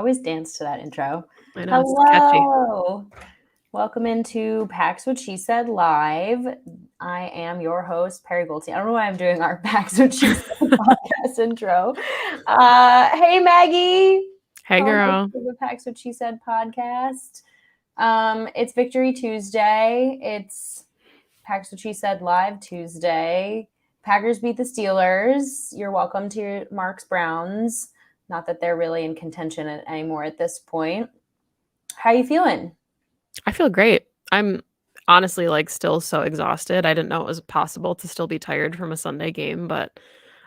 always dance to that intro. I know, it's catchy. Hello. Welcome into Pax What She Said Live. I am your host, Perri Goldstein. I don't know why I'm doing our Pax What She Said podcast intro. Hey, Maggie. Hey, girl. The Pax What She Said podcast. It's Victory Tuesday. It's Pax What She Said Live Tuesday. Packers beat the Steelers. You're welcome to your Marks Browns. Not that they're really in contention anymore at this point. How are you feeling? I feel great. I'm honestly still so exhausted. I didn't know it was possible to still be tired from a Sunday game, but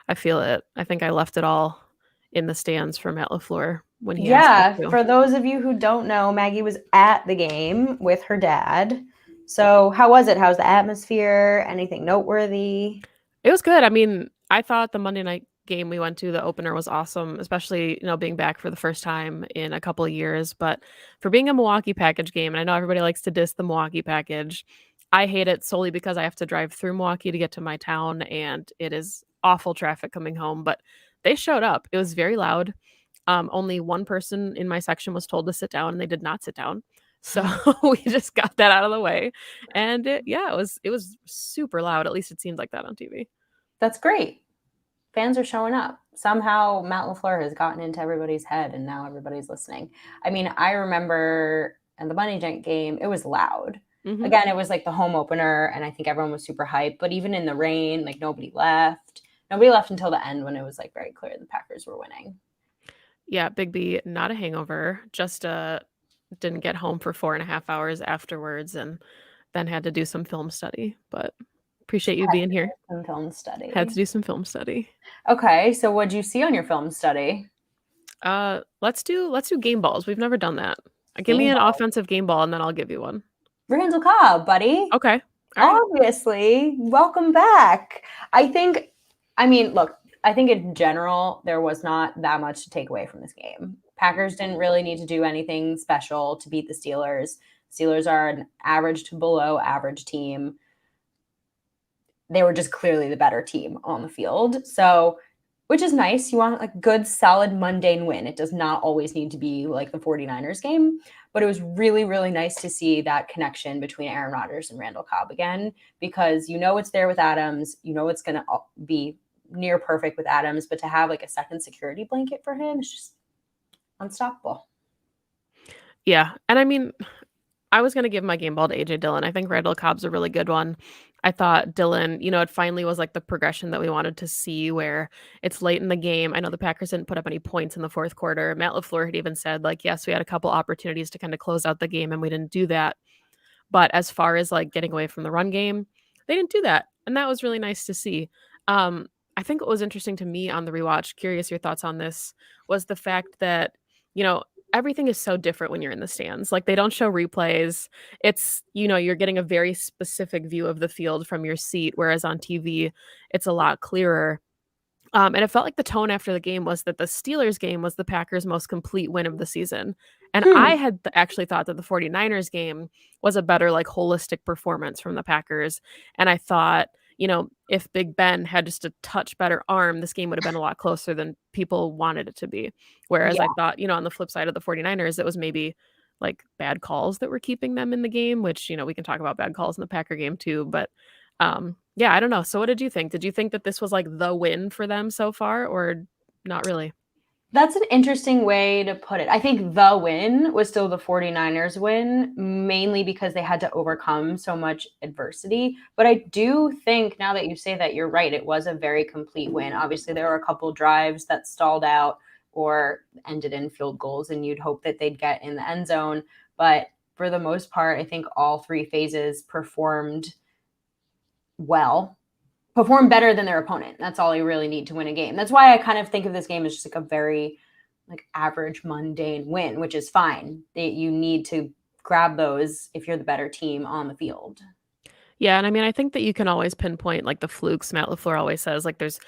I feel it. I think I left it all in the stands for Matt LaFleur when he asked me to. For those of you who don't know, Maggie was at the game with her dad. So how was it? How's the atmosphere? Anything noteworthy? It was good. I mean, I thought the Monday night game we went to, the opener, was awesome, especially, being back for the first time in a couple of years. But for being a Milwaukee package game, and I know everybody likes to diss the Milwaukee package, I hate it solely because I have to drive through Milwaukee to get to my town, and it is awful traffic coming home. But they showed up. It was very loud. Only one person in my section was told to sit down, and they did not sit down. So we just got that out of the way. And it was super loud. At least it seemed like that on TV. That's great. Fans are showing up. Somehow Matt LaFleur has gotten into everybody's head and now everybody's listening. I mean, I remember in the Monday night game, it was loud. Mm-hmm. Again, it was like the home opener and I think everyone was super hyped. But even in the rain, nobody left. Nobody left until the end when it was very clear the Packers were winning. Yeah, Big B, not a hangover. Just didn't get home for 4.5 hours afterwards and then had to do some film study. But appreciate you being here. Some film study. Had to do some film study. Okay, so what'd you see on your film study? Let's do game balls. We've never done that. Give me an offensive game ball and then I'll give you one. Randall Cobb, buddy. Okay. All right. Obviously. Welcome back. I think in general, there was not that much to take away from this game. Packers didn't really need to do anything special to beat the Steelers. Steelers are an average to below average team. They were just clearly the better team on the field. So, which is nice. You want a good, solid, mundane win. It does not always need to be like the 49ers game. But it was really, really nice to see that connection between Aaron Rodgers and Randall Cobb again, because it's there with Adams. It's going to be near perfect with Adams. But to have a second security blanket for him is just unstoppable. Yeah. And I mean, I was going to give my game ball to A.J. Dillon. I think Randall Cobb's a really good one. I thought Dillon, it finally was the progression that we wanted to see where it's late in the game. I know the Packers didn't put up any points in the fourth quarter. Matt LaFleur had even said, yes, we had a couple opportunities to kind of close out the game and we didn't do that. But as far as getting away from the run game, they didn't do that. And that was really nice to see. I think what was interesting to me on the rewatch, curious your thoughts on this, was the fact that, everything is so different when you're in the stands. They don't show replays. It's, you're getting a very specific view of the field from your seat, whereas on TV, it's a lot clearer. And it felt like the tone after the game was that the Steelers game was the Packers' most complete win of the season. And I had actually thought that the 49ers game was a better, holistic performance from the Packers. And I thought, if Big Ben had just a touch better arm, this game would have been a lot closer than people wanted it to be. Whereas I thought, on the flip side of the 49ers, it was maybe bad calls that were keeping them in the game, which, we can talk about bad calls in the Packer game too. But yeah, I don't know. So what did you think? Did you think that this was the win for them so far or not really? That's an interesting way to put it. I think the win was still the 49ers win, mainly because they had to overcome so much adversity. But I do think, now that you say that, you're right. It was a very complete win. Obviously, there were a couple drives that stalled out or ended in field goals, and you'd hope that they'd get in the end zone. But for the most part, I think all three phases performed well. Perform better than their opponent. That's all you really need to win a game. That's why I kind of think of this game as just a very average, mundane win, which is fine. You need to grab those if you're the better team on the field. Yeah, and I mean, I think that you can always pinpoint the flukes. Matt LaFleur always says there's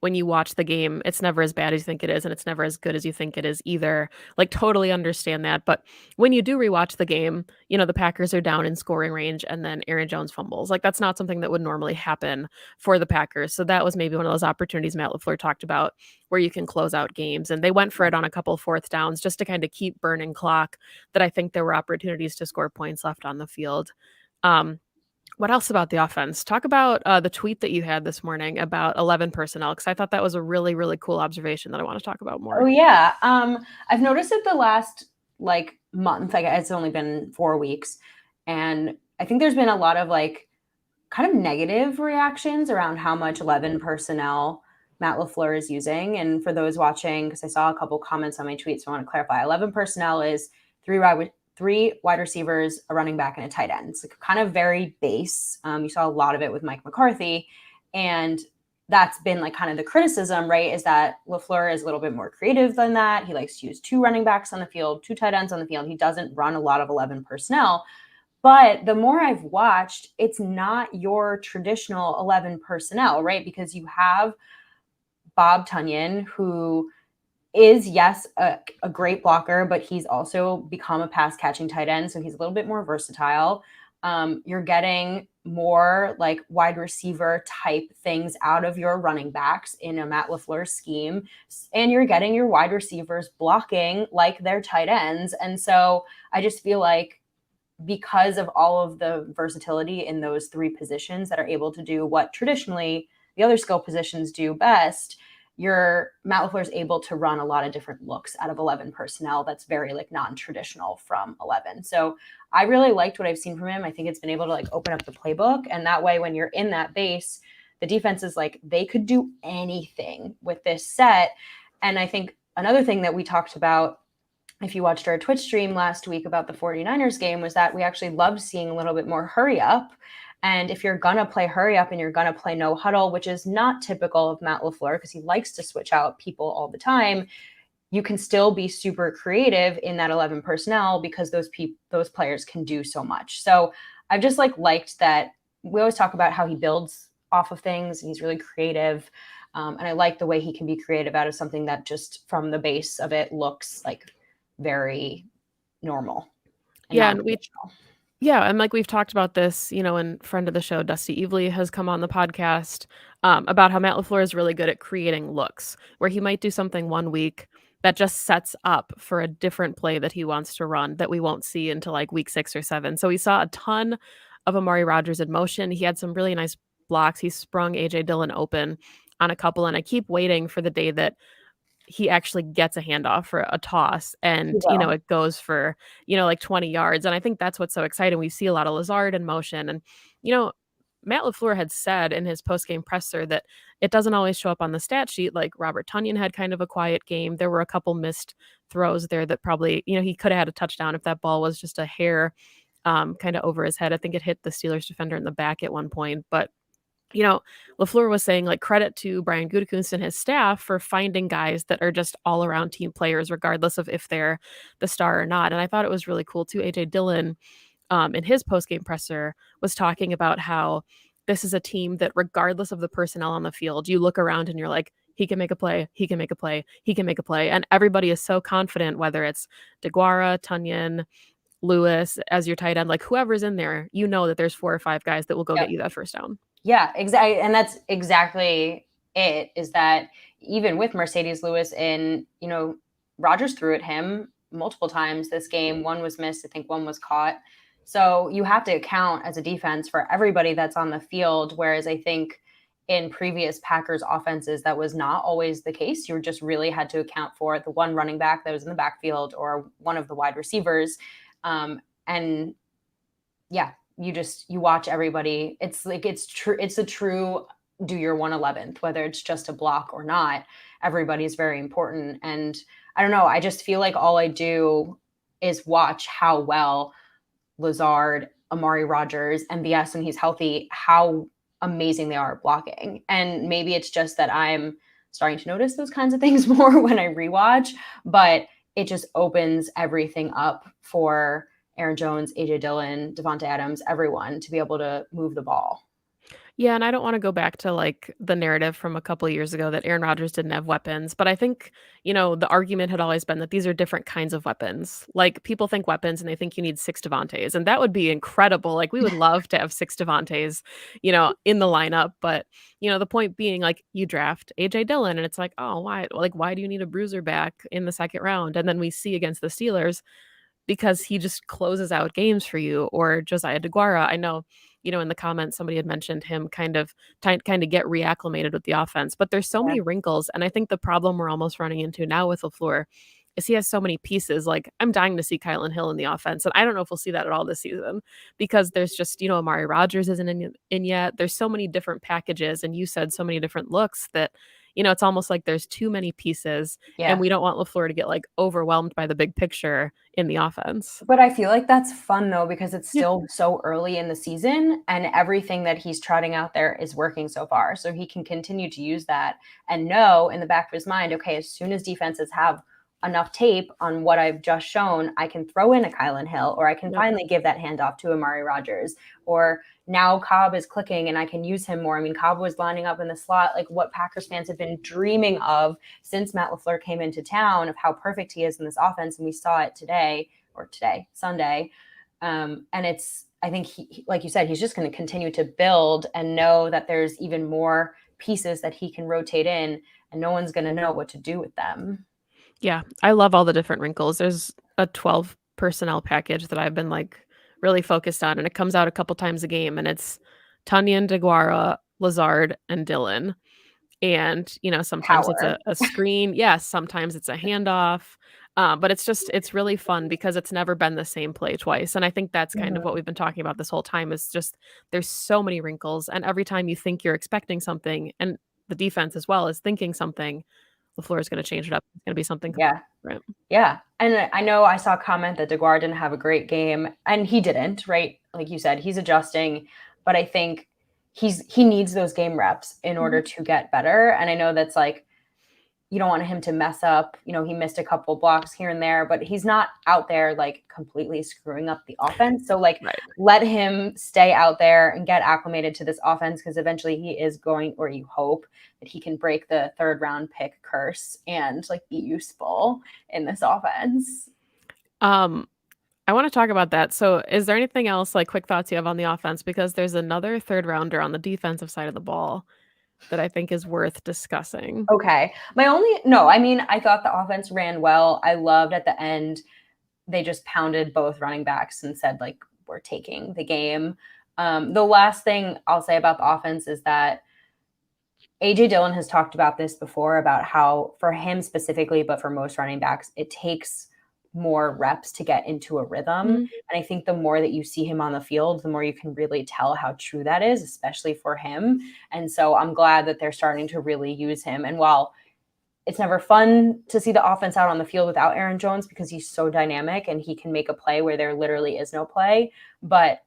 when you watch the game, it's never as bad as you think it is, and it's never as good as you think it is either. Like, totally understand that. But when you do rewatch the game, the Packers are down in scoring range and then Aaron Jones fumbles. Like, that's not something that would normally happen for the Packers. So that was maybe one of those opportunities Matt LaFleur talked about where you can close out games. And they went for it on a couple fourth downs just to kind of keep burning clock, that I think there were opportunities to score points left on the field. What else about the offense? Talk about the tweet that you had this morning about 11 personnel, because I thought that was a really, really cool observation that I want to talk about Oh more. yeah. I've noticed it the last like month. Like it's only been 4 weeks, and I think there's been a lot of like kind of negative reactions around how much 11 personnel Matt LaFleur is using. And for those watching, because I saw a couple comments on my tweet, so I want to clarify: 11 personnel is three wide receivers, a running back, and a tight end. It's like kind of very base. You saw a lot of it with Mike McCarthy, and that's been like kind of the criticism, right? Is that LaFleur is a little bit more creative than that. He likes to use 2 running backs on the field, 2 tight ends on the field. He doesn't run a lot of 11 personnel. But the more I've watched, it's not your traditional 11 personnel, right? Because you have Bob Tonyan, who is, yes, a great blocker, but he's also become a pass catching tight end. So he's a little bit more versatile. You're getting more like wide receiver type things out of your running backs in a Matt LaFleur scheme. And you're getting your wide receivers blocking like their tight ends. And so I just feel like because of all of the versatility in those 3 positions that are able to do what traditionally the other skill positions do best, your Matt LaFleur is able to run a lot of different looks out of 11 personnel that's very like non-traditional from 11. So I really liked what I've seen from him. I think it's been able to like open up the playbook, and that way when you're in that base, the defense is like they could do anything with this set. And I think another thing that we talked about, if you watched our Twitch stream last week about the 49ers game, was that we actually loved seeing a little bit more hurry up. And if you're going to play hurry up and you're going to play no huddle, which is not typical of Matt LaFleur because he likes to switch out people all the time, you can still be super creative in that 11 personnel because those players can do so much. So I've just like liked that. We always talk about how he builds off of things and he's really creative. And I like the way he can be creative out of something that just from the base of it looks like very normal. And like we've talked about this, and friend of the show, Dusty Evely, has come on the podcast about how Matt LaFleur is really good at creating looks where he might do something one week that just sets up for a different play that he wants to run that we won't see until like week 6 or 7. So we saw a ton of Amari Rodgers in motion. He had some really nice blocks. He sprung AJ Dillon open on a couple, and I keep waiting for the day that he actually gets a handoff for a toss and, it goes for, like 20 yards. And I think that's what's so exciting. We see a lot of Lazard in motion. And, Matt LaFleur had said in his post-game presser that it doesn't always show up on the stat sheet. Like Robert Tonyan had kind of a quiet game. There were a couple missed throws there that probably, he could have had a touchdown if that ball was just a hair kind of over his head. I think it hit the Steelers defender in the back at one point. But LaFleur was saying like credit to Brian Gutekunst and his staff for finding guys that are just all around team players, regardless of if they're the star or not. And I thought it was really cool too. AJ Dillon in his post-game presser was talking about how this is a team that regardless of the personnel on the field, you look around and you're like, he can make a play, he can make a play, he can make a play. And everybody is so confident, whether it's DeGuara, Tonyan, Lewis as your tight end, like whoever's in there, that there's 4 or 5 guys that will go get you that first down. Yeah, exactly. And that's exactly it, is that even with Mercedes Lewis in, Rodgers threw at him multiple times this game. One was missed. I think one was caught. So you have to account as a defense for everybody that's on the field. Whereas I think in previous Packers offenses, that was not always the case. You just really had to account for the one running back that was in the backfield or one of the wide receivers. And yeah, you watch everybody. It's like, it's true. It's a true do your 111th, whether it's just a block or not. Everybody's very important. And I don't know, I just feel like all I do is watch how well Lazard, Amari Rodgers, MBS when he's healthy, how amazing they are at blocking. And maybe it's just that I'm starting to notice those kinds of things more when I rewatch, but it just opens everything up for Aaron Jones, AJ Dillon, Devonta Adams, everyone to be able to move the ball. Yeah, and I don't wanna go back to, like, the narrative from a couple years ago that Aaron Rodgers didn't have weapons, but I think, the argument had always been that these are different kinds of weapons. Like, people think weapons and they think you need 6 Devontaes, and that would be incredible, like, we would love to have 6 Devontaes, in the lineup, but, the point being, like, you draft AJ Dillon, and it's like, "Oh, why? Like, why do you need a bruiser back in the 2nd round?" And then we see against the Steelers because he just closes out games for you, or Josiah DeGuara. I know, in the comments somebody had mentioned him kind of get reacclimated with the offense, but there's so Yeah. many wrinkles, and I think the problem we're almost running into now with LaFleur is he has so many pieces. Like, I'm dying to see Kylan Hill in the offense, and I don't know if we'll see that at all this season because there's just, Amari Rodgers isn't in yet. There's so many different packages, and you said so many different looks that it's almost like there's too many pieces, and Yeah. we don't want LaFleur to get like overwhelmed by the big picture in the offense. But I feel like that's fun though because it's Yeah. still so early in the season and everything that he's trotting out there is working so far. So he can continue to use that and know in the back of his mind, okay, as soon as defenses have enough tape on what I've just shown, I can throw in a Kylan Hill or I can Yep. finally give that handoff to Amari Rodgers. Or now Cobb is clicking and I can use him more. I mean, Cobb was lining up in the slot, like what Packers fans have been dreaming of since Matt LaFleur came into town, of how perfect he is in this offense. And we saw it Sunday. And I think like you said, he's just going to continue to build and know that there's even more pieces that he can rotate in and no one's going to know what to do with them. Yeah, I love all the different wrinkles. There's a 12 personnel package that I've been, like, really focused on, and it comes out a couple times a game, and it's Tunyon, DeGuara, Lazard, and Dillon. And, sometimes it's Power. a screen. Yes, sometimes it's a handoff. But it's really fun because it's never been the same play twice. And I think that's kind of what Mhm. we've been talking about this whole time is just there's so many wrinkles. And every time you think you're expecting something, and the defense as well is thinking something, LaFleur is going to change it up. It's going to be something Yeah. different. Yeah. And I know I saw a comment that DeGuara didn't have a great game, and he didn't, right? Like you said, he's adjusting, but I think he needs those game reps in order Mhm. to get better. And I know that's like you don't want him to mess up. He missed a couple blocks here and there, but he's not out there like completely screwing up the offense. So like Right. let him stay out there and get acclimated to this offense because eventually he is going, or you hope that he can break the third round pick curse and like be useful in this offense. Um, I want to talk about that. So, is there anything else, like quick thoughts you have on the offense? Because there's another third rounder on the defensive side of the ball that I think is worth discussing. Okay. No, I mean, I thought the offense ran well. I loved at the end, they just pounded both running backs and said, like, we're taking the game. The last thing I'll say about the offense is that AJ Dillon has talked about this before about how, for him specifically, but for most running backs, it takes more reps to get into a rhythm. Mhm. And I think the more that you see him on the field, the more you can really tell how true that is, especially for him. And so I'm glad that they're starting to really use him. And while it's never fun to see the offense out on the field without Aaron Jones because he's so dynamic and he can make a play where there literally is no play. But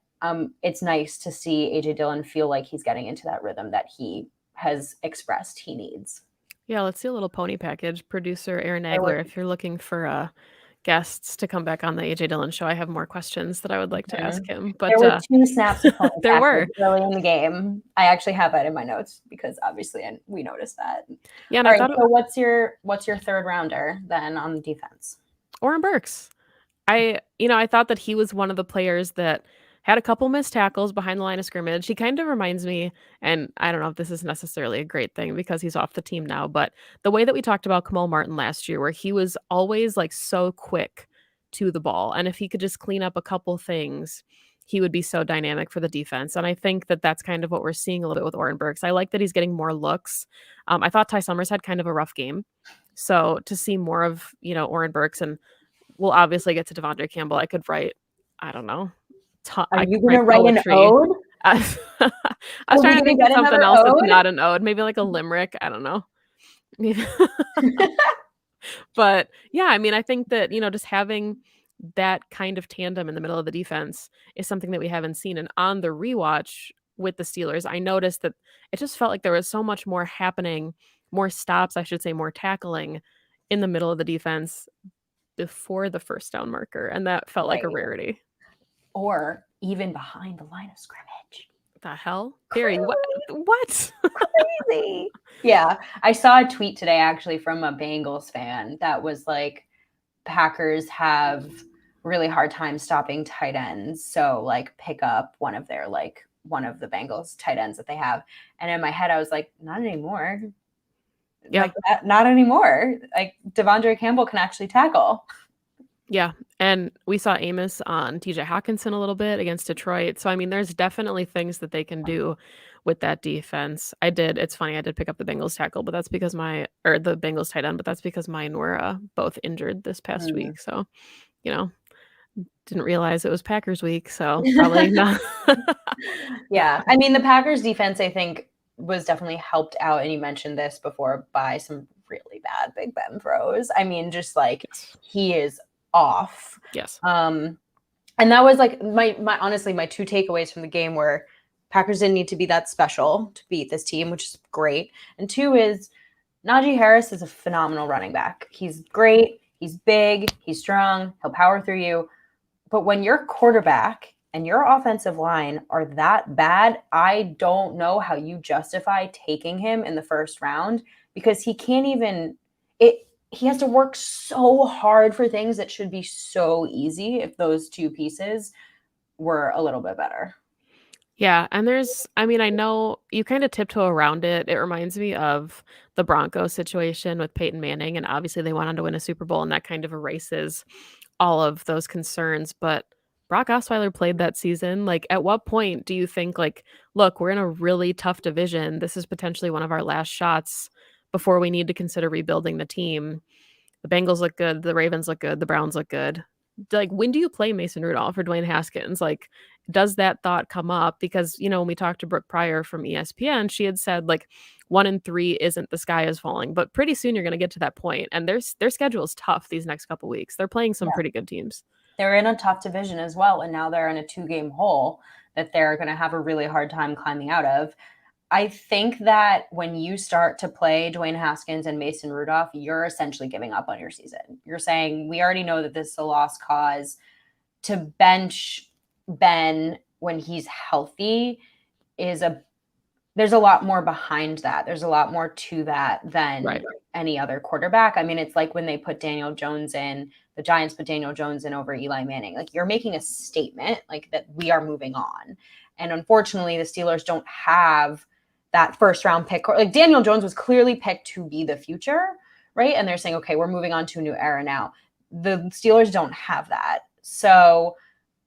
it's nice to see AJ Dillon feel like he's getting into that rhythm that he has expressed he needs. Yeah, let's see a little pony package. Producer Aaron There were, Nagler, if you're looking for guests to come back on the AJ Dillon show, I have more questions that I would like to ask mhm. him. There But were two snaps of pony there package were. early in the game. I actually have that in my notes because obviously we noticed that. Yeah, and All I right, thought so what's your third rounder then on the defense? Oren Burks. I thought that he was one of the players that had a couple missed tackles behind the line of scrimmage. He kind of reminds me, and I don't know if this is necessarily a great thing because he's off the team now, but the way that we talked about Kamal Martin last year, where he was always like so quick to the ball. And if he could just clean up a couple things, he would be so dynamic for the defense. And I think that that's kind of what we're seeing a little bit with Oren Burks. I like that he's getting more looks. I thought Ty Summers had kind of a rough game. So to see more of, Oren Burks, and we'll obviously get to Devondre Campbell. I could write, I don't know, Are I you could gonna write write an poetry. ode? I was Are we trying to gonna think of get something another else that's ode? not an ode, maybe like a limerick, I don't know. But, yeah, I mean, I think that, just having that kind of tandem in the middle of the defense is something that we haven't seen, and on the rewatch with the Steelers, I noticed that it just felt like there was so much more happening, more stops, I should say, more tackling in the middle of the defense before the first down marker, and that felt like a Right. rarity. Or even behind the line of scrimmage. the hell? Perri, what? Crazy. Yeah, I saw a tweet today actually from a Bengals fan that was like, Packers have really hard time stopping tight ends, so like pick up one of the Bengals tight ends that they have. And in my head, I was like, not anymore. Yeah. Like that, not anymore. Like Devondre Campbell can actually tackle. Yeah, and we saw Amos on TJ Hawkinson a little bit against Detroit. So, I mean, there's definitely things that they can do with that defense. It's funny, I did pick up the Bengals tackle, but that's because the Bengals tight end, but that's because mine were both injured this past week. So, you know, didn't realize it was Packers week. So, probably not. Yeah. I mean, the Packers defense, I think, was definitely helped out. And you mentioned this before by some really bad Big Ben throws. I mean, just like Yes. he is off. Yes. And that was like my honestly, my two takeaways from the game were Packers didn't need to be that special to beat this team, which is great. And two is Najee Harris is a phenomenal running back. He's great. He's big. He's strong. He'll power through you. But when your quarterback and your offensive line are that bad, I don't know how you justify taking him in the first round because he can't even he has to work so hard for things that should be so easy if those two pieces were a little bit better. Yeah, and I know you kind of tiptoe around it. It reminds me of the Broncos situation with Peyton Manning, and obviously they went on to win a Super Bowl, and that kind of erases all of those concerns. But Brock Osweiler played that season. Like, at what point do you think, like, look, we're in a really tough division. This is potentially one of our last shots before we need to consider rebuilding the team. The Bengals look good, the Ravens look good, the Browns look good. Like, when do you play Mason Rudolph or Dwayne Haskins? Like, does that thought come up? Because, when we talked to Brooke Pryor from ESPN, she had said, like, 1-3 isn't the sky is falling, but pretty soon you're going to get to that point. And their schedule is tough these next couple weeks. They're playing some pretty good teams. They're in a tough division as well, and now they're in a 2-game hole that they're going to have a really hard time climbing out of. I think that when you start to play Dwayne Haskins and Mason Rudolph, you're essentially giving up on your season. You're saying, we already know that this is a lost cause. To bench Ben when he's healthy there's a lot more behind that. There's a lot more to that than any other quarterback. I mean, it's like when they put Daniel Jones in, the Giants put Daniel Jones in over Eli Manning. Like, you're making a statement like that we are moving on. And unfortunately, the Steelers don't have that first round pick. Like, Daniel Jones was clearly picked to be the future, right? And they're saying, okay, we're moving on to a new era now. The Steelers don't have that. So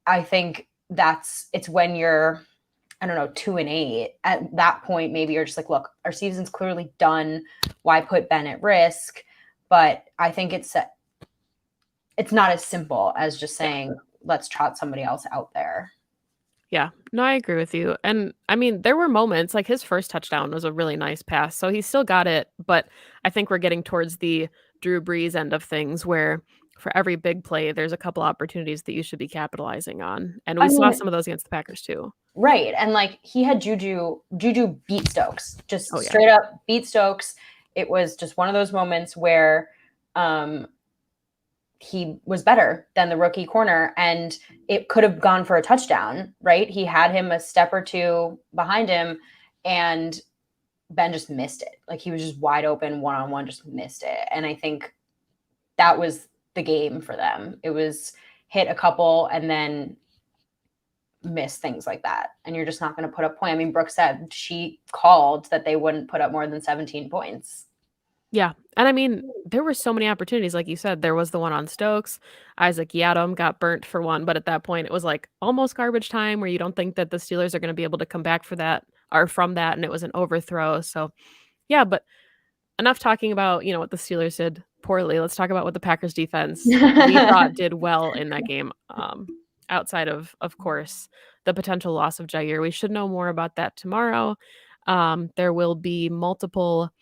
I think it's when you're, 2-8. At that point, maybe you're just like, look, our season's clearly done. Why put Ben at risk? But I think it's not as simple as just saying, let's trot somebody else out there. Yeah, no, I agree with you. And I mean, there were moments like his first touchdown was a really nice pass. So he still got it. But I think we're getting towards the Drew Brees end of things where for every big play, there's a couple opportunities that you should be capitalizing on. And we saw some of those against the Packers too. Right. And like, he had Juju beat Stokes, just straight up beat Stokes. It was just one of those moments where he was better than the rookie corner, and it could have gone for a touchdown, right? He had him a step or two behind him, and Ben just missed it. Like, he was just wide open one-on-one, just missed it. And I think that was the game for them. It was hit a couple and then miss things like that. And you're just not going to put up points. I mean, Brooke said she called that they wouldn't put up more than 17 points. Yeah. And I mean, there were so many opportunities. Like you said, there was the one on Stokes. Isaac Yiadom got burnt for one, but at that point it was like almost garbage time where you don't think that the Steelers are going to be able to come back for that or from that. And it was an overthrow. So yeah, but enough talking about, what the Steelers did poorly. Let's talk about what the Packers defense we thought did well in that game. Outside of course, the potential loss of Jaire. We should know more about that tomorrow. There will be multiple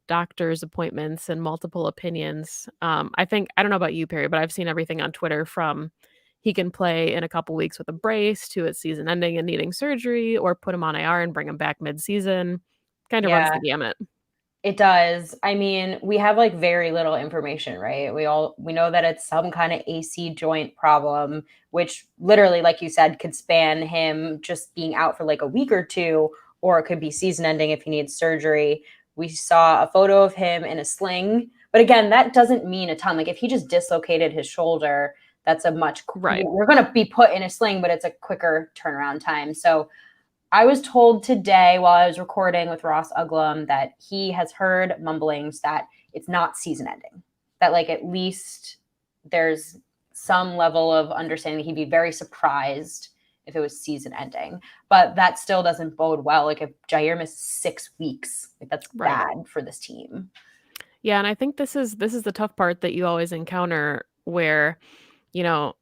doctor's appointments and multiple opinions. I don't know about you, Perri, but I've seen everything on Twitter from he can play in a couple weeks with a brace to it's season ending and needing surgery, or put him on IR and bring him back mid-season. Kind of runs the gamut. It does. I mean, we have like very little information, right? We know that it's some kind of AC joint problem, which literally, like you said, could span him just being out for like a week or two, or it could be season ending if he needs surgery. We saw a photo of him in a sling, but again, that doesn't mean a ton. Like if he just dislocated his shoulder, that's a much Right. we're going to be put in a sling, but it's a quicker turnaround time. So I was told today while I was recording with Ross Uglum that he has heard mumblings that it's not season ending, that like at least there's some level of understanding. He'd be very surprised if it was season ending, but that still doesn't bode well. Like if Jaire missed 6 weeks, like that's Right. bad for this team. Yeah, and I think this is the tough part that you always encounter where, you know,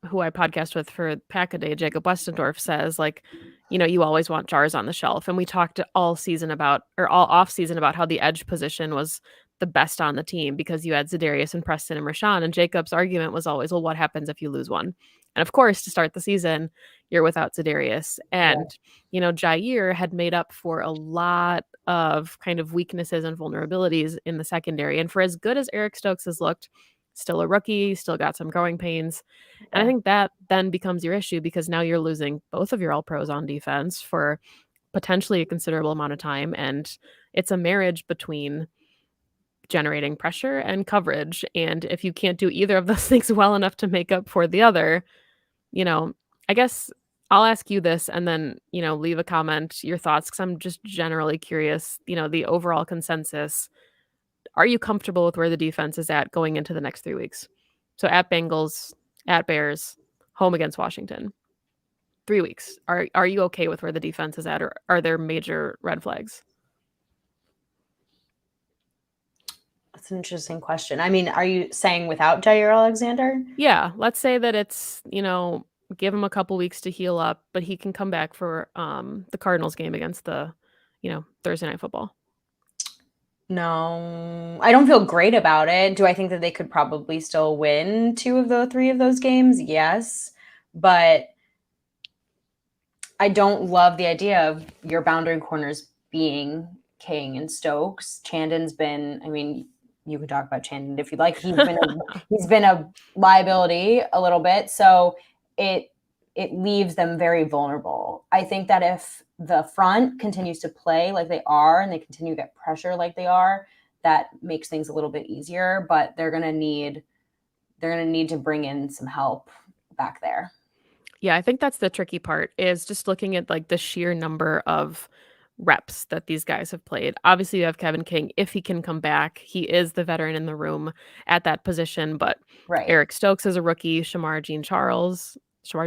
who I podcast with for Pack-A-Day, Jacob Westendorf says, like, you always want jars on the shelf. And we talked all season about, or all off season about how the edge position was the best on the team because you had Za'Darius and Preston and Rashawn. And Jacob's argument was always, well, what happens if you lose one? And of course, to start the season, you're without Za'Darius. Yeah. And, Jaire had made up for a lot of kind of weaknesses and vulnerabilities in the secondary. And for as good as Eric Stokes has looked, still a rookie, still got some growing pains. And I Yeah. think that then becomes your issue because now you're losing both of your all pros on defense for potentially a considerable amount of time. And it's a marriage between generating pressure and coverage. And if you can't do either of those things well enough to make up for the other, you know, I guess I'll ask you this and then, leave a comment, your thoughts, because I'm just generally curious, the overall consensus. Are you comfortable with where the defense is at going into the next 3 weeks? So at Bengals, at Bears, home against Washington. 3 weeks. Are you okay with where the defense is at, or are there major red flags? That's an interesting question. I mean, are you saying without Jaire Alexander? Yeah, let's say that it's, give him a couple weeks to heal up, but he can come back for the Cardinals game against the, Thursday Night Football. No, I don't feel great about it. Do I think that they could probably still win 2 of the 3 of those games? Yes, but I don't love the idea of your boundary corners being King and Stokes. Chandon's been, I mean, you can talk about Chandon if you'd like. He's been a liability a little bit, so it leaves them very vulnerable. I think that if the front continues to play like they are and they continue to get pressure like they are, that makes things a little bit easier, but they're going to need to bring in some help back there. Yeah, I think that's the tricky part is just looking at like the sheer number of reps that these guys have played. Obviously, you have Kevin King. If he can come back, he is the veteran in the room at that position. But Right. Eric Stokes is a rookie. Shamar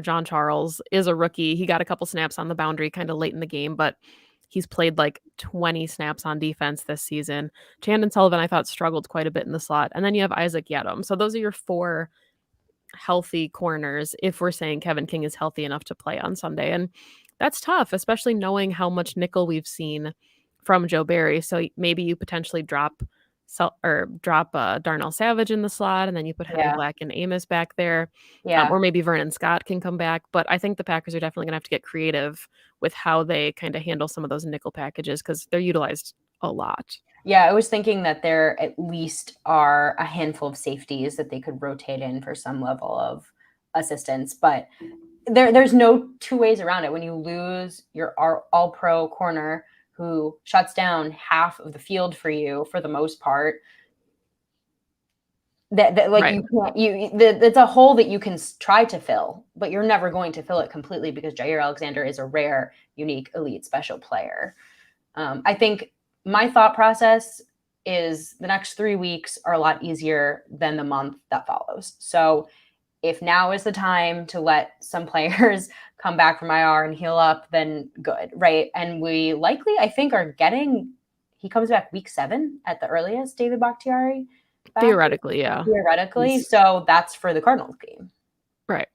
John Charles is a rookie. He got a couple snaps on the boundary kind of late in the game, but he's played like 20 snaps on defense this season. Chandon Sullivan, I thought, struggled quite a bit in the slot. And then you have Isaac Yadom. So those are your 4 healthy corners if we're saying Kevin King is healthy enough to play on Sunday. And that's tough, especially knowing how much nickel we've seen from Joe Barry. So maybe you potentially drop Darnell Savage in the slot, and then you put Henry Yeah. Black and Amos back there, Yeah. or maybe Vernon Scott can come back. But I think the Packers are definitely going to have to get creative with how they kind of handle some of those nickel packages because they're utilized a lot. Yeah, I was thinking that there at least are a handful of safeties that they could rotate in for some level of assistance, but there's no 2 ways around it. When you lose your all-pro corner who shuts down half of the field for you for the most part, that like Right. it's a hole that you can try to fill, but you're never going to fill it completely because Jaire Alexander is a rare, unique, elite, special player. I think my thought process is the next 3 weeks are a lot easier than the month that follows. So if now is the time to let some players come back from IR and heal up, then good, right? And we likely, I think, he comes back week 7 at the earliest, David Bakhtiari. Theoretically, yeah. Theoretically. So that's for the Cardinals game. Right.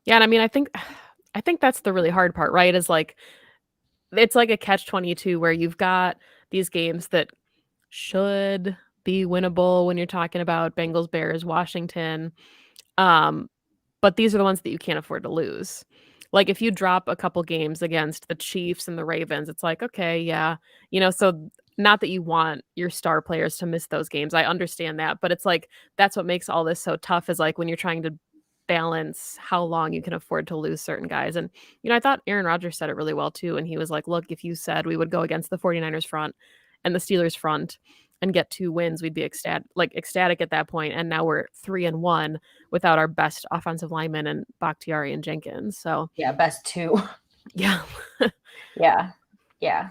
Yeah, and I mean, I think that's the really hard part, right? Is like it's like a catch-22 where you've got these games that should be winnable when you're talking about Bengals, Bears, Washington. But these are the ones that you can't afford to lose. Like if you drop a couple games against the Chiefs and the Ravens, it's like, okay, yeah. So not that you want your star players to miss those games. I understand that, but it's like that's what makes all this so tough is like when you're trying to balance how long you can afford to lose certain guys. And I thought Aaron Rodgers said it really well too, and he was like, "Look, if you said we would go against the 49ers front and the Steelers front and get 2 wins, we'd be ecstatic at that point, and now we're 3-1 without our best offensive linemen and Bakhtiari and Jenkins." So, Yeah, best 2. yeah. Yeah. Yeah.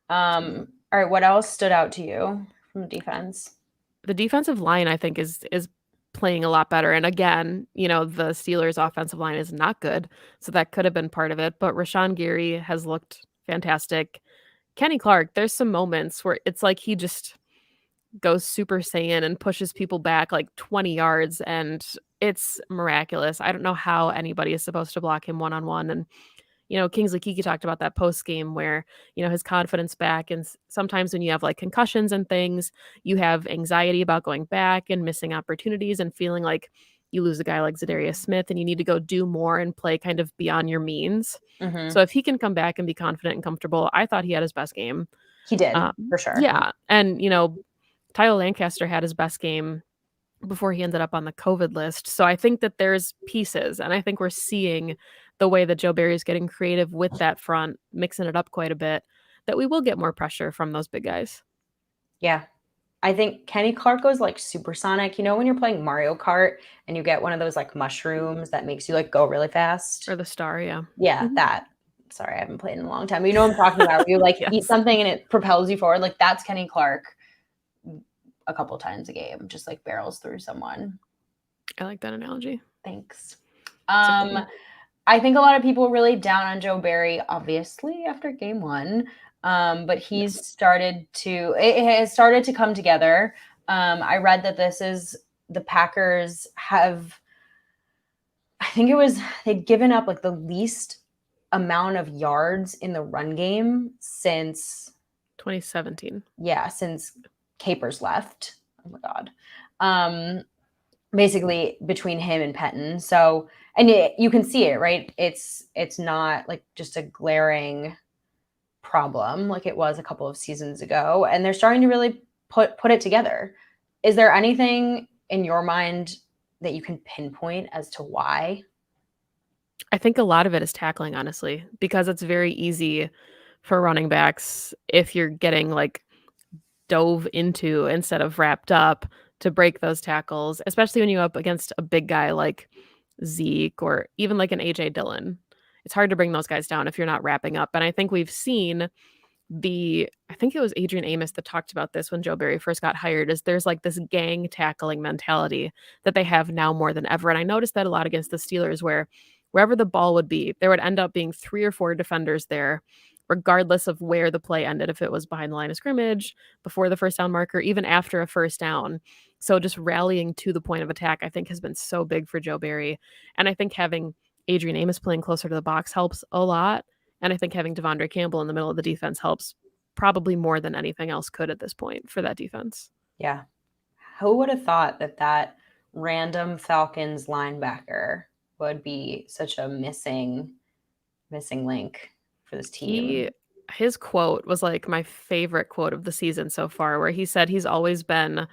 All right, what else stood out to you from the defense? The defensive line, I think, is playing a lot better, and again, the Steelers' offensive line is not good, so that could have been part of it, but Rashawn Gary has looked fantastic. Kenny Clark, there's some moments where it's like he just goes Super Saiyan and pushes people back like 20 yards, and it's miraculous. I don't know how anybody is supposed to block him one-on-one, and Kingsley Kiki talked about that post game where, his confidence back. And sometimes when you have like concussions and things, you have anxiety about going back and missing opportunities and feeling like you lose a guy like Za'Darius Smith and you need to go do more and play kind of beyond your means. Mm-hmm. So if he can come back and be confident and comfortable, I thought he had his best game. He did, for sure. Yeah. And, Tyler Lancaster had his best game before he ended up on the COVID list. So I think that there's pieces, and I think we're seeing the way that Joe Barry is getting creative with that front, mixing it up quite a bit, that we will get more pressure from those big guys. Yeah. I think Kenny Clark goes like supersonic. When you're playing Mario Kart and you get one of those like mushrooms that makes you like go really fast? Or the star, yeah. Yeah, that. Sorry, I haven't played in a long time. But you know what I'm talking about? Where you like Yes. eat something and it propels you forward. Like that's Kenny Clark a couple times a game, just like barrels through someone. I like that analogy. Thanks. I think a lot of people were really down on Joe Barry, obviously, after game 1. But it has started to come together. I read that the Packers have, I think they'd given up like the least amount of yards in the run game since 2017. Yeah, since Capers left. Oh my God. Basically between him and Pettin. So, and you can see it, right? It's not like just a glaring problem like it was a couple of seasons ago, and they're starting to really put it together. Is there anything in your mind that you can pinpoint as to why? I think a lot of it is tackling, honestly, because it's very easy for running backs if you're getting like dove into instead of wrapped up to break those tackles, especially when you're up against a big guy like Zeke or even like an AJ Dillon. It's hard to bring those guys down if you're not wrapping up. And I think we've seen I think it was Adrian Amos that talked about this when Joe Barry first got hired, is there's like this gang tackling mentality that they have now more than ever. And I noticed that a lot against the Steelers, where wherever the ball would be, there would end up being 3 or 4 defenders there, regardless of where the play ended, if it was behind the line of scrimmage, before the first down marker, even after a first down. So just rallying to the point of attack, I think, has been so big for Joe Barry. And I think having Adrian Amos playing closer to the box helps a lot. And I think having Devondre Campbell in the middle of the defense helps probably more than anything else could at this point for that defense. Yeah. Who would have thought that random Falcons linebacker would be such a missing link for this team? His quote was like my favorite quote of the season so far, where he said he's always been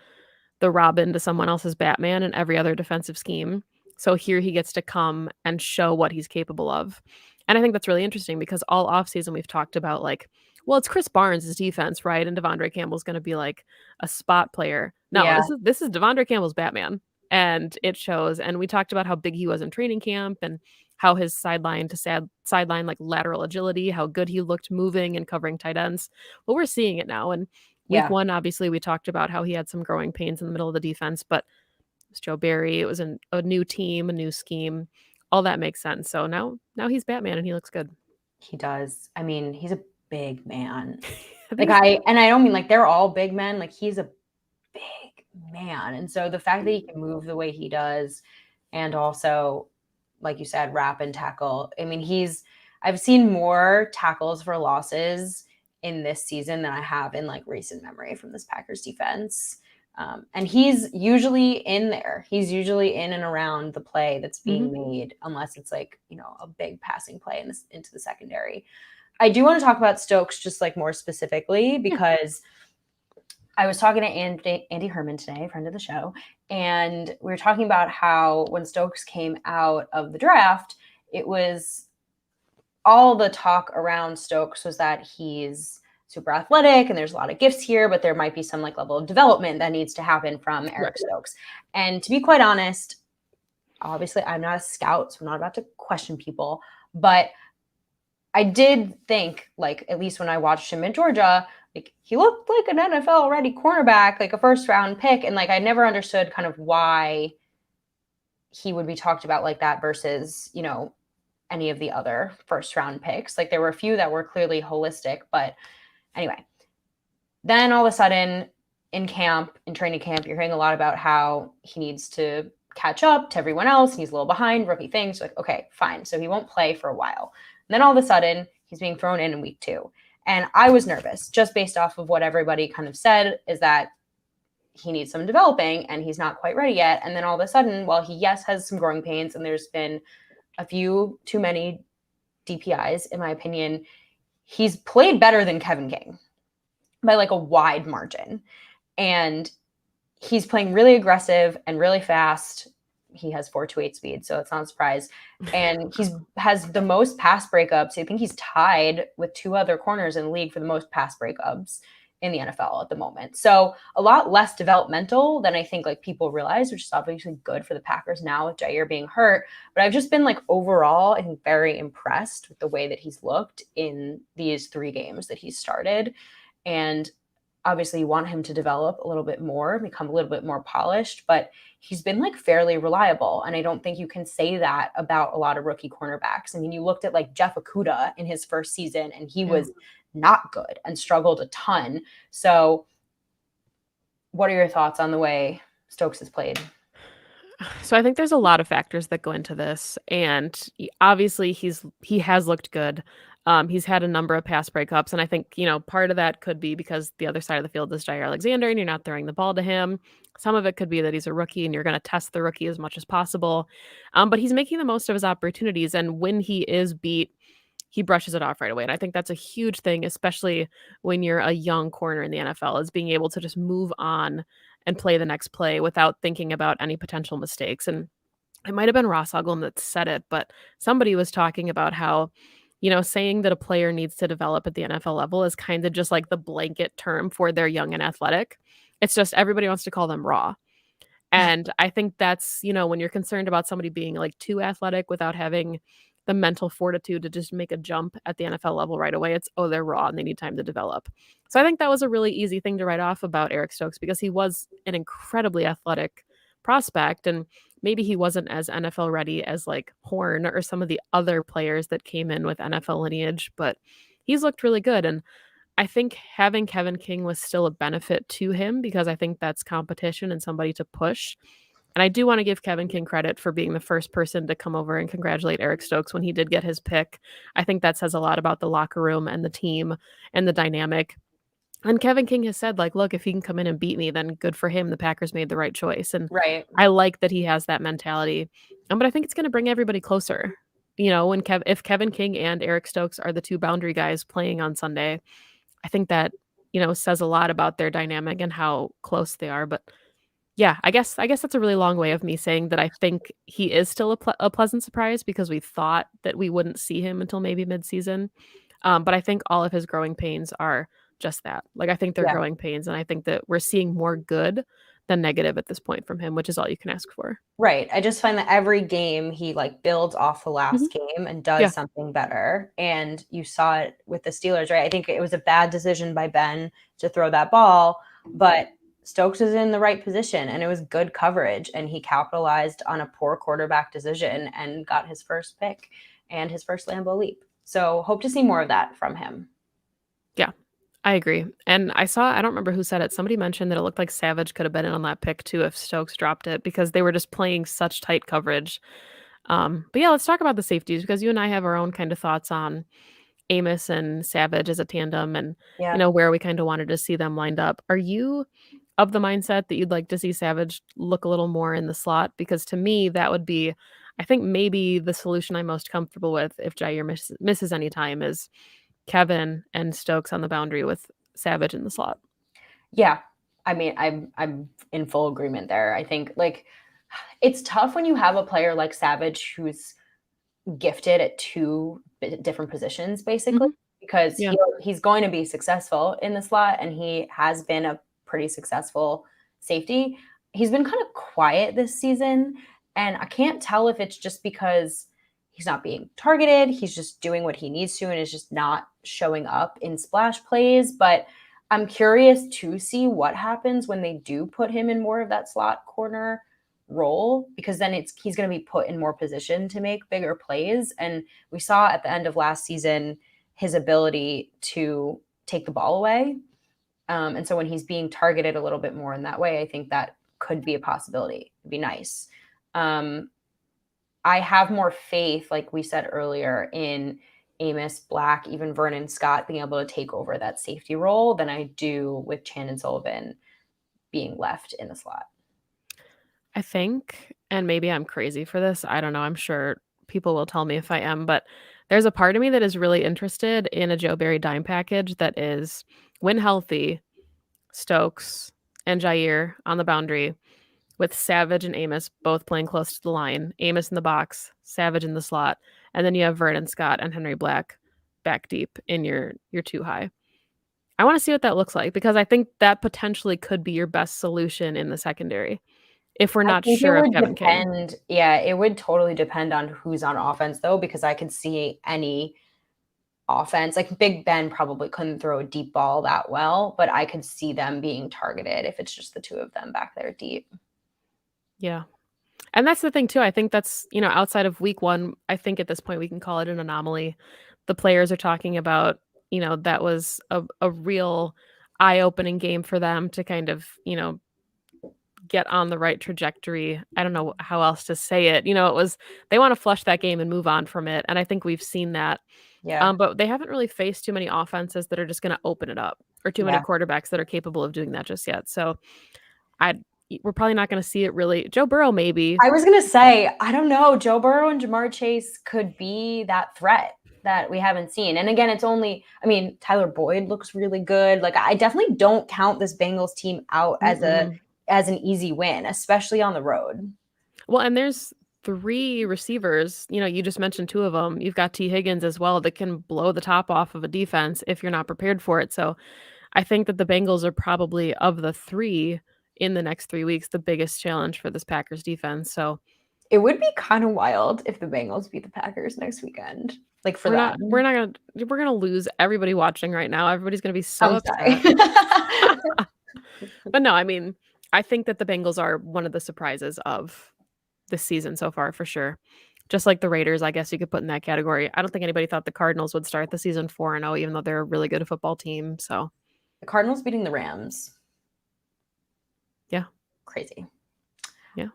the Robin to someone else's Batman in every other defensive scheme. So here he gets to come and show what he's capable of. And I think that's really interesting because all offseason we've talked about like, well, it's Chris Barnes' defense, right? And Devondre Campbell's going to be like a spot player. No, Yeah. this is Devondre Campbell's Batman. And it shows. And we talked about how big he was in training camp and how his sideline to sideline like lateral agility, how good he looked moving and covering tight ends. Well, we're seeing it now. And week 1, obviously, we talked about how he had some growing pains in the middle of the defense, but it was Joe Barry. It was a new team, a new scheme. All that makes sense. So now he's Batman and he looks good. He does. I mean, he's a big man. I don't mean like they're all big men. Like he's a big man. And so the fact that he can move the way he does and also, like you said, wrap and tackle. I mean, I've seen more tackles for losses in this season than I have in like recent memory from this Packers defense. And he's usually in there. He's usually in and around the play that's being made, unless it's like, a big passing play into the secondary. I do want to talk about Stokes just like more specifically because I was talking to Andy Herman today, friend of the show, and we were talking about how when Stokes came out of the draft, it was all the talk around Stokes was that he's super athletic and there's a lot of gifts here, but there might be some like level of development that needs to happen from Eric Stokes. And to be quite honest, obviously I'm not a scout, so I'm not about to question people, but I did think, like, at least when I watched him in Georgia, like he looked like an NFL ready cornerback, like a first round pick. And like I never understood kind of why he would be talked about like that versus, you know, any of the other first round picks. Like there were a few that were clearly holistic, but anyway. Then all of a sudden in training camp, you're hearing a lot about how he needs to catch up to everyone else. And he's a little behind rookie things. Like, okay, fine. So he won't play for a while. And then all of a sudden he's being thrown in week 2. And I was nervous just based off of what everybody kind of said is that he needs some developing and he's not quite ready yet. And then all of a sudden, while he, yes, has some growing pains and there's been a few too many DPIs, in my opinion, he's played better than Kevin King by like a wide margin. And he's playing really aggressive and really fast. He has 4.28 speed, so it's not a surprise. And has the most pass breakups. I think he's tied with 2 other corners in the league for the most pass breakups in the NFL at the moment. So a lot less developmental than I think like people realize, which is obviously good for the Packers now with Jaire being hurt. But I've just been like overall, I think very impressed with the way that he's looked in these 3 games that he's started. And obviously you want him to develop a little bit more, become a little bit more polished, but he's been like fairly reliable. And I don't think you can say that about a lot of rookie cornerbacks. I mean, you looked at like Jeff Okudah in his first season and he was not good and struggled a ton. So what are your thoughts on the way Stokes has played? So I think there's a lot of factors that go into this, and obviously he has looked good. He's had a number of pass breakups, and I think part of that could be because the other side of the field is Jaire Alexander, and you're not throwing the ball to him. Some of it could be that he's a rookie, and you're going to test the rookie as much as possible. But he's making the most of his opportunities, and when he is beat, he brushes it off right away. And I think that's a huge thing, especially when you're a young corner in the NFL, is being able to just move on and play the next play without thinking about any potential mistakes. And it might have been Ross Uglum that said it, but somebody was talking about how, saying that a player needs to develop at the NFL level is kind of just like the blanket term for they're young and athletic. It's just everybody wants to call them raw. And I think that's, when you're concerned about somebody being like too athletic without having the mental fortitude to just make a jump at the NFL level right away, it's, oh, they're raw and they need time to develop. So I think that was a really easy thing to write off about Eric Stokes because he was an incredibly athletic prospect. And maybe he wasn't as NFL ready as like Horn or some of the other players that came in with NFL lineage, but he's looked really good. And I think having Kevin King was still a benefit to him because I think that's competition and somebody to push. And I do want to give Kevin King credit for being the first person to come over and congratulate Eric Stokes when he did get his pick. I think that says a lot about the locker room and the team and the dynamic. And Kevin King has said, like, look, if he can come in and beat me, then good for him. The Packers made the right choice. And Right. I like that he has that mentality. But I think it's going to bring everybody closer. If Kevin King and Eric Stokes are the 2 boundary guys playing on Sunday, I think that, says a lot about their dynamic and how close they are. But yeah, I guess that's a really long way of me saying that I think he is still a pleasant surprise because we thought that we wouldn't see him until maybe midseason. But I think all of his growing pains are just that. Like, I think they're growing pains, and I think that we're seeing more good than negative at this point from him, which is all you can ask for. Right. I just find that every game he like builds off the last game and does something better. And you saw it with the Steelers, right? I think it was a bad decision by Ben to throw that ball, but Stokes is in the right position and it was good coverage and he capitalized on a poor quarterback decision and got his first pick and his first Lambeau leap. So hope to see more of that from him. Yeah, I agree. And I don't remember who said it. Somebody mentioned that it looked like Savage could have been in on that pick too if Stokes dropped it because they were just playing such tight coverage. But yeah, let's talk about the safeties because you and I have our own kind of thoughts on Amos and Savage as a tandem and, where we kind of wanted to see them lined up. Are you of the mindset that you'd like to see Savage look a little more in the slot? Because to me, that would be, I think maybe the solution I'm most comfortable with if Jaire misses any time is Kevin and Stokes on the boundary with Savage in the slot. Yeah. I mean, I'm in full agreement there. I think like it's tough when you have a player like Savage who's gifted at two different positions basically, Mhm. because Yeah. he's going to be successful in the slot, and he has been a pretty successful safety. He's been kind of quiet this season, and I can't tell if it's just because he's not being targeted, he's just doing what he needs to and is just not showing up in splash plays. But I'm curious to see what happens when they do put him in more of that slot corner role, because then he's going to be put in more position to make bigger plays. And we saw at the end of last season his ability to take the ball away. And so when he's being targeted a little bit more in that way, I think that could be a possibility. It'd be nice. I have more faith, like we said earlier, in Amos, Black, even Vernon Scott being able to take over that safety role than I do with Chandon Sullivan being left in the slot. I think, and maybe I'm crazy for this, I don't know, I'm sure people will tell me if I am, but there's a part of me that is really interested in a Joe Barry dime package that is, when healthy, Stokes and Jaire on the boundary with Savage and Amos both playing close to the line, Amos in the box, Savage in the slot, and then you have Vernon Scott and Henry Black back deep in your two high. I want to see what that looks like, because I think that potentially could be your best solution in the secondary if we're I not think it sure of would Kevin King. depend. Yeah, it would totally depend on who's on offense, though, because I could see any offense. Like Big Ben probably couldn't throw a deep ball that well, but I could see them being targeted if it's just the two of them back there deep. Yeah. And that's the thing too. I think that's, outside of week 1, I think at this point we can call it an anomaly. The players are talking about, that was a real eye-opening game for them to kind of, get on the right trajectory. I don't know how else to say it. It was, they want to flush that game and move on from it. And I think we've seen that. Yeah. But they haven't really faced too many offenses that are just going to open it up, or too many Yeah. quarterbacks that are capable of doing that just yet. So we're probably not going to see it really. Joe Burrow, maybe. I was going to say, I don't know. Joe Burrow and Jamar Chase could be that threat that we haven't seen. And again, Tyler Boyd looks really good. Like, I definitely don't count this Bengals team out as an easy win, especially on the road. Well, and there's 3 receivers, you just mentioned 2 of them. You've got T. Higgins as well that can blow the top off of a defense if you're not prepared for it. So I think that the Bengals are probably, of the 3 in the next 3 weeks, the biggest challenge for this Packers defense. So it would be kind of wild if the Bengals beat the Packers next weekend. Like, for that. we're gonna lose everybody watching right now. Everybody's gonna be so upset. But no, I think that the Bengals are one of the surprises of this season so far, for sure. Just like the Raiders, I guess you could put in that category. I don't think anybody thought the Cardinals would start the season 4-0, even though they're a really good football team. So the Cardinals beating the Rams. Yeah. Crazy. Yeah.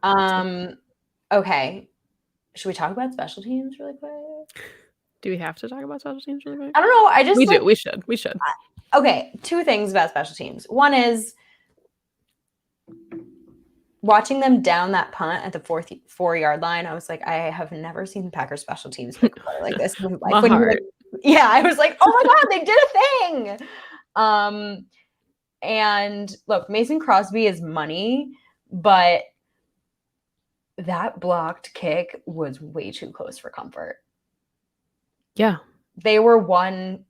Okay. Should we talk about special teams really quick? Do we have to talk about special teams really quick? I don't know. We do. We should. Okay. 2 things about special teams. One is watching them down that punt at the 4-yard line. I was like, I have never seen the Packers special teams play like this in my life. Yeah, I was like, oh my God, they did a thing. And look, Mason Crosby is money, but that blocked kick was way too close for comfort. Yeah. They were one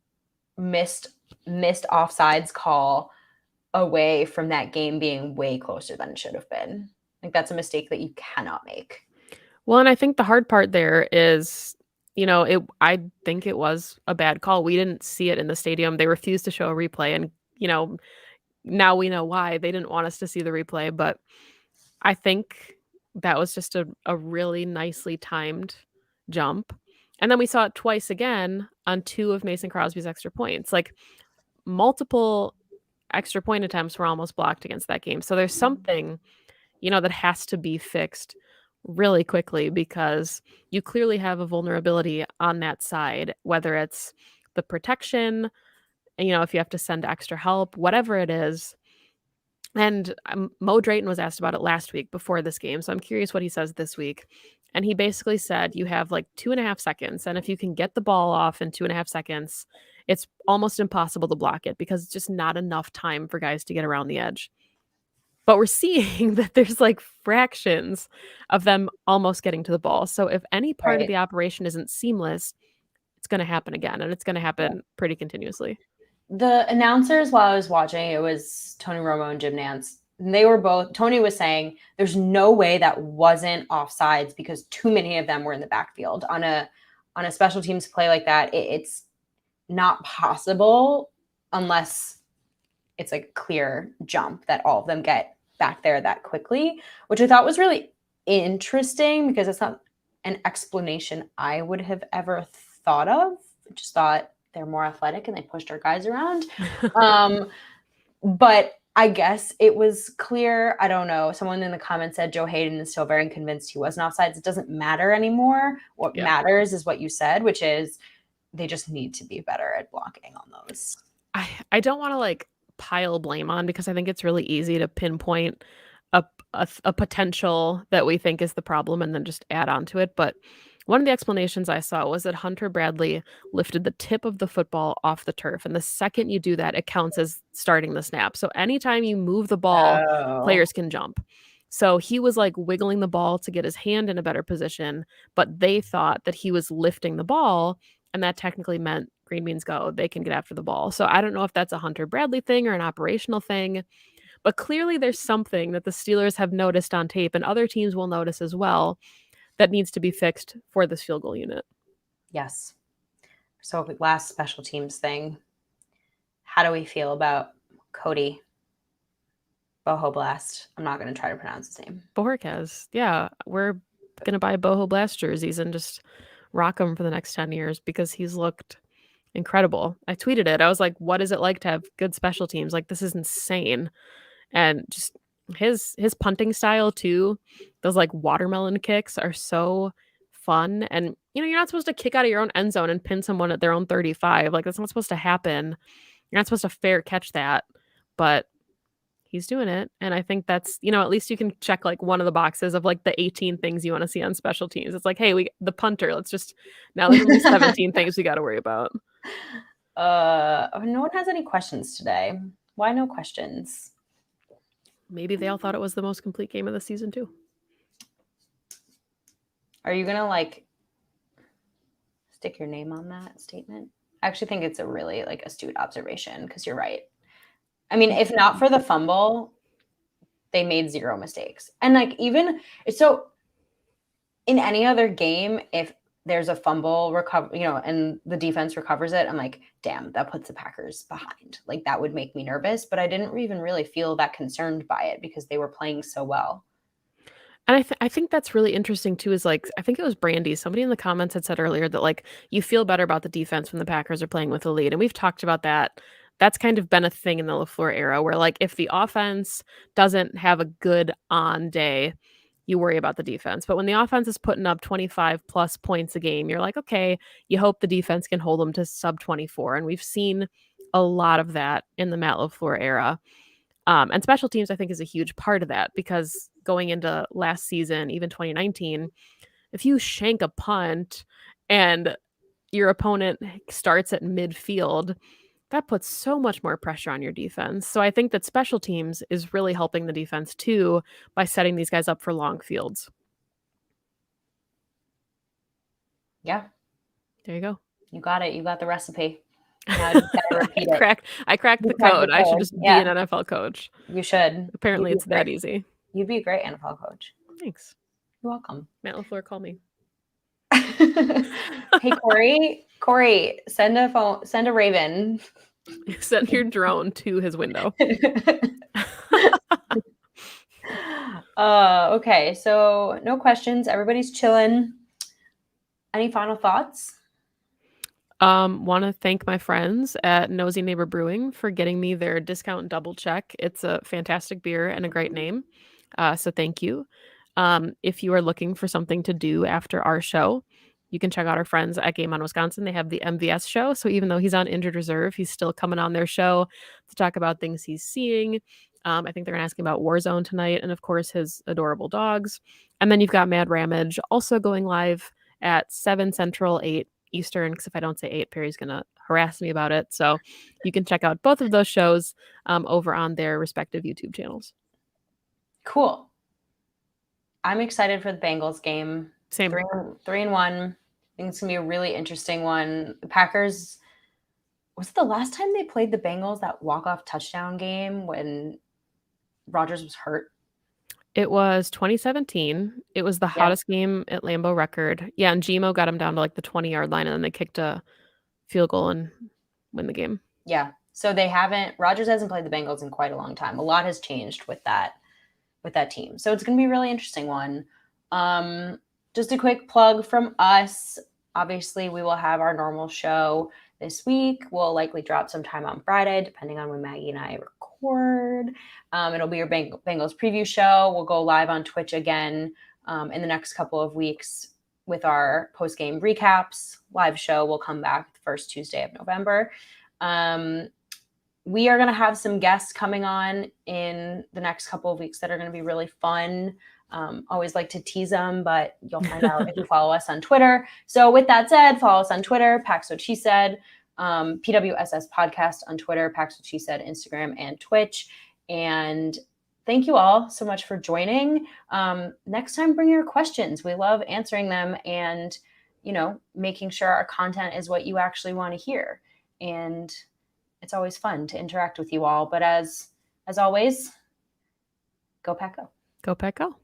missed offsides call away from that game being way closer than it should have been. Like, that's a mistake that you cannot make. Well, and I think the hard part there is, I think it was a bad call. We didn't see it in the stadium. They refused to show a replay, and now we know why. They didn't want us to see the replay, but I think that was just a really nicely timed jump. And then we saw it twice again on 2 of Mason Crosby's extra points. Like, multiple extra point attempts were almost blocked against that game. So there's something, that has to be fixed really quickly, because you clearly have a vulnerability on that side, whether it's the protection, if you have to send extra help, whatever it is. And Mo Drayton was asked about it last week before this game, so I'm curious what he says this week. And he basically said you have like 2.5 seconds. And if you can get the ball off in 2.5 seconds, it's almost impossible to block it because it's just not enough time for guys to get around the edge. But we're seeing that there's like fractions of them almost getting to the ball. So if any part of Right. the operation isn't seamless, it's going to happen again. And it's going to happen pretty continuously. The announcers, while I was watching, it was Tony Romo and Jim Nantz. They were both, Tony was saying there's no way that wasn't offsides because too many of them were in the backfield. On a special teams play like that, it's not possible unless it's a clear jump that all of them get back there that quickly, which I thought was really interesting because it's not an explanation I would have ever thought of. I just thought they're more athletic and they pushed our guys around. But I guess it was clear. I don't know. Someone in the comments said Joe Hayden is still very convinced he wasn't offsides. It doesn't matter anymore. What matters is what you said, which is they just need to be better at blocking on those. I don't want to like pile blame on because I think it's really easy to pinpoint a potential that we think is the problem and then just add on to it. But one of the explanations I saw was that Hunter Bradley lifted the tip of the football off the turf. And the second you do that, it counts as starting the snap. So anytime you move the ball, players can jump. So he was like wiggling the ball to get his hand in a better position, but they thought that he was lifting the ball, and that technically meant green beans go. They can get after the ball. So I don't know if that's a Hunter Bradley thing or an operational thing, but clearly there's something that the Steelers have noticed on tape and other teams will notice as well that needs to be fixed for this field goal unit. Yes. So last special teams thing. How do we feel about Cody Boho Blast? I'm not going to try to pronounce his name. Bohorquez. Yeah, we're going to buy Boho Blast jerseys and just rock them for the next 10 years because he's looked incredible. I tweeted it. I was like, what is it like to have good special teams? Like, this is insane. And just his punting style too, those like watermelon kicks are so fun. And you're not supposed to kick out of your own end zone and pin someone at their own 35. Like, that's not supposed to happen. You're not supposed to fair catch that, but he's doing it. And I think that's, at least you can check like one of the boxes of like the 18 things you want to see on special teams. It's like, hey, the punter, now there's only 17 things we got to worry about. No one has any questions today. Why no questions? Maybe they all thought it was the most complete game of the season too. Are you gonna like stick your name on that statement? I actually think it's a really like astute observation because you're right. I mean, if not for the fumble, they made zero mistakes. And like even so in any other game, if there's a fumble recover, and the defense recovers it, I'm like, damn, that puts the Packers behind. Like that would make me nervous, but I didn't even really feel that concerned by it because they were playing so well. And I think that's really interesting too, is like, I think it was Brandy, somebody in the comments had said earlier that like, you feel better about the defense when the Packers are playing with the lead. And we've talked about that. That's kind of been a thing in the LaFleur era where like, if the offense doesn't have a good on day, you worry about the defense. But when the offense is putting up 25 plus points a game, you're like, okay, you hope the defense can hold them to sub 24. And we've seen a lot of that in the Matt LaFleur era. And special teams, I think, is a huge part of that because going into last season, even 2019, if you shank a punt and your opponent starts at midfield, that puts so much more pressure on your defense. So I think that special teams is really helping the defense too by setting these guys up for long fields. Yeah. There you go. You got it. You got the recipe. Now I just gotta repeat it. I cracked the code. I should just be an NFL coach. You should. Apparently it's that easy. You'd be a great NFL coach. Thanks. You're welcome. Matt LaFleur, call me. Hey, Corey, send a raven. Send your drone to his window. Okay, so no questions. Everybody's chilling. Any final thoughts? Want to thank my friends at Nosy Neighbor Brewing for getting me their discount double check. It's a fantastic beer and a great name. So thank you. If you are looking for something to do after our show, you can check out our friends at Game On Wisconsin. They have the MVS show. So even though he's on injured reserve, he's still coming on their show to talk about things he's seeing I think they're gonna ask him about Warzone tonight, and of course his adorable dogs. And then you've got Mad Ramage also going live at 7 Central, 8 Eastern. Because if I don't say 8, Perry's gonna harass me about it. So you can check out both of those shows over on their respective YouTube channels. Cool. I'm excited for the Bengals game. Same. 3-1. I think it's gonna be a really interesting one. The Packers. Was it the last time they played the Bengals, that walk-off touchdown game when Rodgers was hurt? It was 2017. It was the Yeah. hottest game at Lambeau record. Yeah, and Gmo got him down to like the 20-yard line, and then they kicked a field goal and win the game. Yeah. So Rodgers hasn't played the Bengals in quite a long time. A lot has changed with that team. So it's going to be a really interesting one. Just a quick plug from us. Obviously, we will have our normal show this week. We'll likely drop sometime on Friday, depending on when Maggie and I record. It'll be your Bengals preview show. We'll go live on Twitch again in the next couple of weeks with our post-game recaps. Live show will come back the first Tuesday of November. We are going to have some guests coming on in the next couple of weeks that are going to be really fun. Always like to tease them, but you'll find out if you follow us on Twitter. So with that said, follow us on Twitter, Pax What She Said, PWSS Podcast on Twitter, Pax What She Said, Instagram and Twitch. And thank you all so much for joining. Next time, bring your questions. We love answering them and, making sure our content is what you actually want to hear. And it's always fun to interact with you all. But as always, go Pack Go. Go Pack Go.